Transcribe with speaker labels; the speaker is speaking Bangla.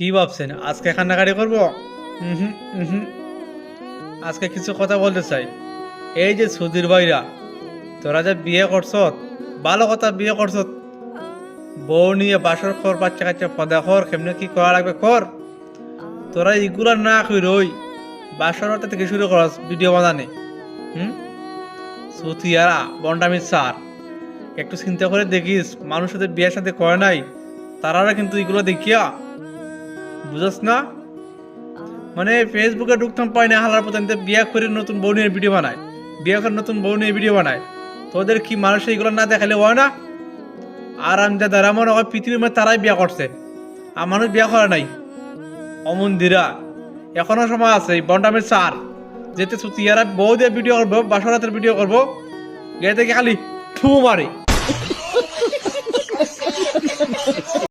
Speaker 1: কি ভাবছেন আজকে কান্নাকাটি করবো? হুম হুম। আজকে কিছু কথা বলতে চাই। এই যে সুধীর ভাইরা, তোরা যে বিয়ে করছ, ভালো কথা বিয়ে করছ, বউ নিয়ে বাসর খর, বাচ্চা কাচ্চা পদা কর, কেমনে কি করা লাগবে কর। তোরা এগুলা না কই রই বাসর থেকে শুরু করস ভিডিও বানানে। হুম, সুতিয়ারা বন্ডামি স্যার, একটু চিন্তা করে দেখিস মানুষ সাথে বিয়ের সাথে করে নাই, তারা কিন্তু এগুলো দেখিয়া বুঝস না। মানে ফেসবুকে ঢুকতাম পাই না, হালার পথে বিয়ে করে নতুন বউ নিয়ে ভিডিও বানায়, বিয়ে করে নতুন বউ নিয়ে ভিডিও বানায়। তোদের কি মানুষ এগুলো না দেখালে হয় না? আর আমি যারা মনে হয় পৃথিবীর মধ্যে তারাই বিয়ে করছে, আর মানুষ বিয়ে করে নাই। অমন্দিরা, এখনো সময় আছে। এই বন্ডামের সার যেতে সুতিয়ারা বউ দিয়ে ভিডিও করবো, বাসরাতের ভিডিও করবো, গিয়ে থেকে খালি থু মারে।